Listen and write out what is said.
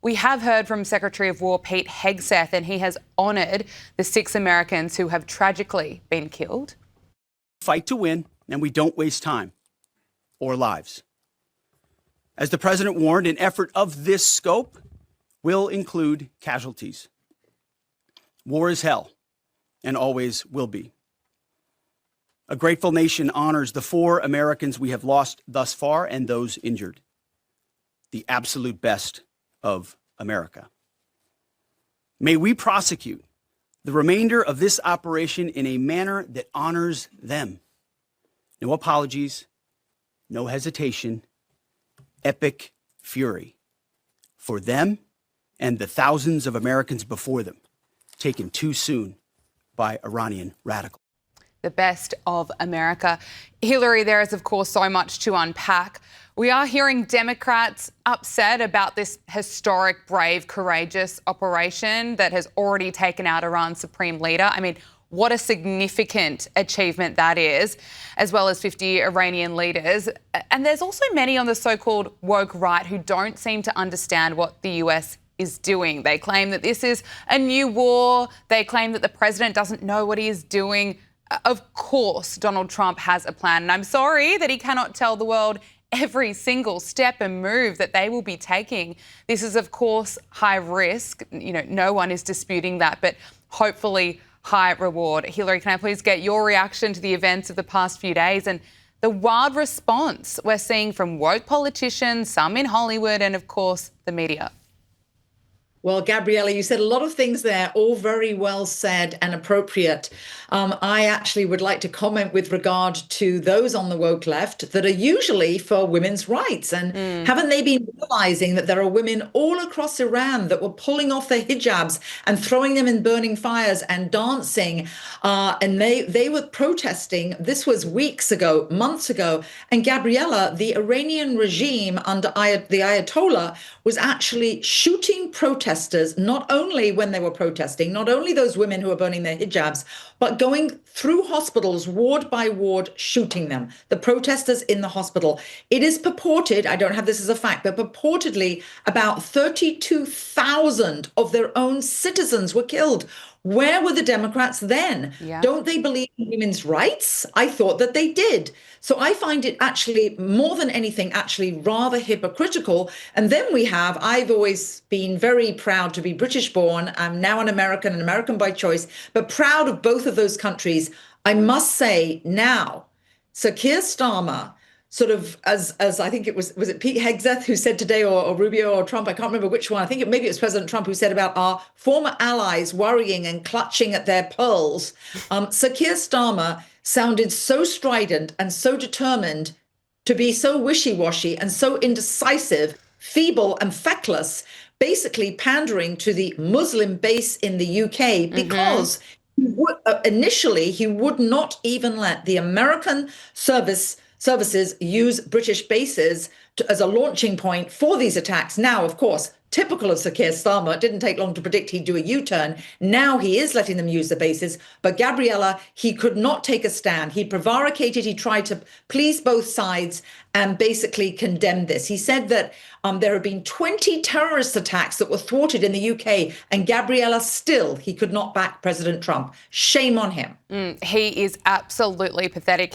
We have heard from Secretary of War Pete Hegseth, and he has honoured the 6 Americans who have tragically been killed. Fight to win, and we don't waste time or lives. As the president warned, an effort of this scope will include casualties. War is hell, and always will be. A grateful nation honors the 4 Americans we have lost thus far and those injured. The absolute best of America. May we prosecute the remainder of this operation in a manner that honors them. No apologies, no hesitation, epic fury for them and the thousands of Americans before them, taken too soon by Iranian radicals. The best of America. Hilary, there is, of course, so much to unpack. We are hearing Democrats upset about this historic, brave, courageous operation that has already taken out Iran's supreme leader. I mean, what a significant achievement that is, as well as 50 Iranian leaders. And there's also many on the so-called woke right who don't seem to understand what the US is doing. They claim that this is a new war. They claim that the president doesn't know what he is doing. Of course, Donald Trump has a plan, and I'm sorry that he cannot tell the world every single step and move that they will be taking. This is, of course, high risk. You know, no one is disputing that, but hopefully high reward. Hilary, can I please get your reaction to the events of the past few days and the wild response we're seeing from woke politicians, some in Hollywood, and, of course, the media? Well, Gabriella, you said a lot of things there, all very well said and appropriate. I actually would like to comment with regard to those on the woke left that are usually for women's rights. And haven't they been realizing that there are women all across Iran that were pulling off their hijabs and throwing them in burning fires and dancing? And they were protesting. This was weeks ago, months ago. And Gabriella, the Iranian regime under the Ayatollah was actually shooting protesters, not only when they were protesting, not only those women who were burning their hijabs, but going through hospitals, ward by ward, shooting them, the protesters in the hospital. It is purported, I don't have this as a fact, but purportedly about 32,000 of their own citizens were killed. Where were the Democrats then? Yeah. Don't they believe in women's rights? I thought that they did. So I find it actually, more than anything, actually rather hypocritical. And then I've always been very proud to be British born. I'm now an American by choice, but proud of both of those countries. I must say now, Sir Keir Starmer, sort of as I think it was it Pete Hegseth who said today, or Rubio or Trump, I can't remember which one. I think maybe it was President Trump who said about our former allies worrying and clutching at their pearls. Sir Keir Starmer sounded so strident and so determined to be so wishy-washy and so indecisive, feeble and feckless, basically pandering to the Muslim base in the UK because initially he would not even let the American services use British bases as a launching point for these attacks. Now, of course, typical of Sir Keir Starmer, it didn't take long to predict he'd do a U-turn. Now he is letting them use the bases. But Gabriella, he could not take a stand. He prevaricated. He tried to please both sides and basically condemned this. He said that there have been 20 terrorist attacks that were thwarted in the UK. And Gabriella, still, he could not back President Trump. Shame on him. He is absolutely pathetic.